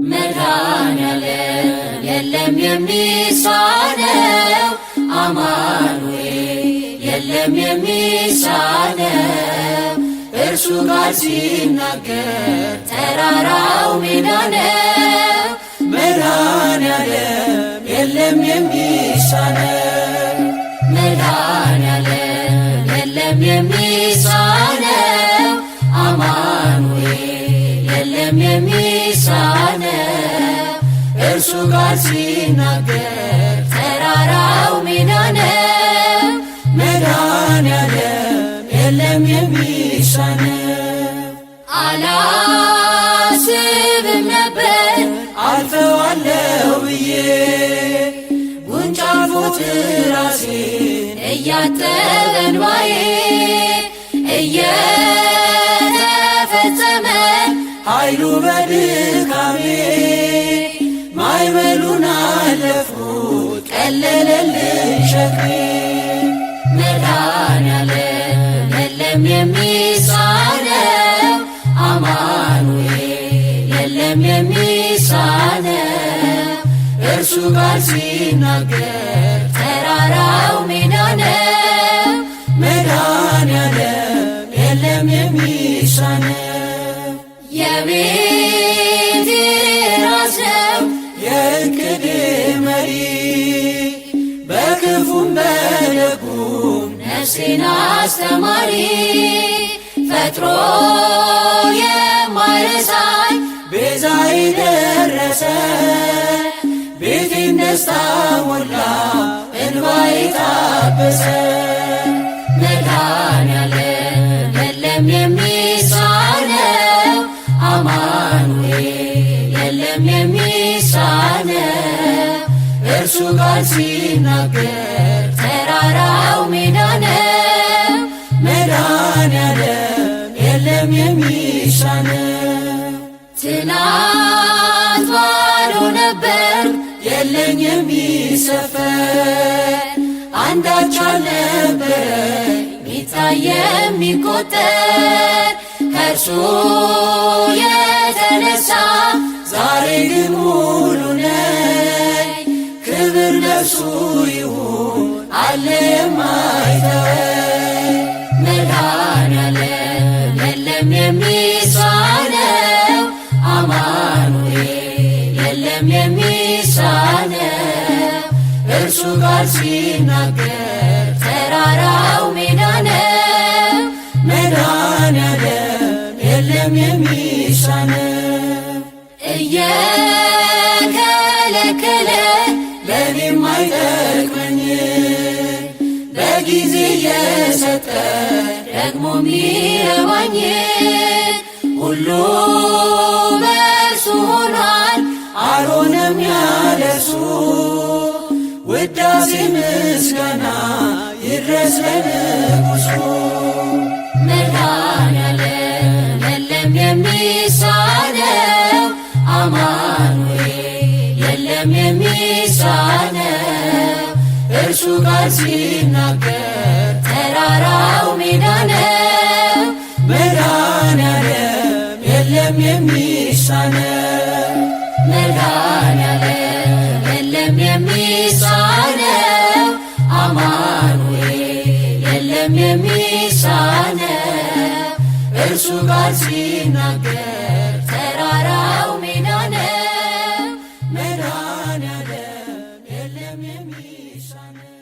መድኃኔዓለም የለም የሚሳነው አማኑኤል የለም የሚሳነው እርሱ ጋር ሲናገር ተራራው ሜዳ ነው። መድኃኔዓለም የለም የሚሳነው መድኃኔዓለም የለም የሚሳነው አማኑኤል የለም የሚሳነው እርሱ ጋር ሲናገር ተራራው ሜዳ ነው። መድኃኔዓለም የለም የሚሳነው አላስብም ነበር አልፈዋለሁ ብዬ ጉንጭ አልፎት ራሴን እያጠበ እንባዬ እየተፈጸመ ኃይሉ በድካሜ ማዕበሉን አለፍኩት ቀለለልኝ ሸክሜ። መድኃኔዓለም የለም የሚሳነው አማኑኤል የለም የሚሳነው እርሱ ጋር ሲናገር ተራራው ሜዳ ነው። መድኃኔዓለም የለም የሚሳነው የቤቴ ራስ ነው የዕቅዴ መሪ በክፉም በደጉም ነፍሴን አስተማሪ ፈጥሮ የማይረሳኝ ቤዛዬ ደረሰ ቤቴን ደስታ ሞላ እንባዬ ታበሰ። መድኃኔዓለም የለም የሚሳነው አማኑኤል የለም የሚሳነው እርሱ ጋር ሲናገር ተራራው ሜዳ ነው። መድኃኔዓለም የለም የሚሳነው ትናንት ባዶ ነበር የለኝ የሚሰፈር አንዳች አልነበረኝ ሚታይ የሚቆጠር ከእርሱ የተነሳ ዛሬ ግን ሙሉ ነኝ። ክብር ለእርሱ ይሁን አለ የማይተወኝ። መድኃኔዓለም የለም የሚሳነው አማኑኤል የለም የሚሳነው እርሱ ጋር ሲናገር ተራራው ሜዳ ነው። መድኃኔዓለም የለም የሚሳነው እየከለከለ ለኔም አይጠቅመኝ በጊዜ እየሰጠ ደግሞ ሚረባኝ ሁሉ በእርሱ ሆኗል አልሆነም ያለሱ ውዳሴ ምስጋና ይድረስ ለንጉሡ። መድኃኔዓለም የለም የሚሳነው አማኑኤል የለም የሚሳነው እርሱ ጋር ሲናገር ተራራው ሜዳ ነው። መድኃኔዓለም የለም የሚሳነው መድኃኔዓለም የለም የሚሳነው አማኑኤል የለም የሚሳነው እርሱ ጋር ሲናገር ተራራው ሜዳ ነው። መድኃኔዓለም የለም የሚሳነው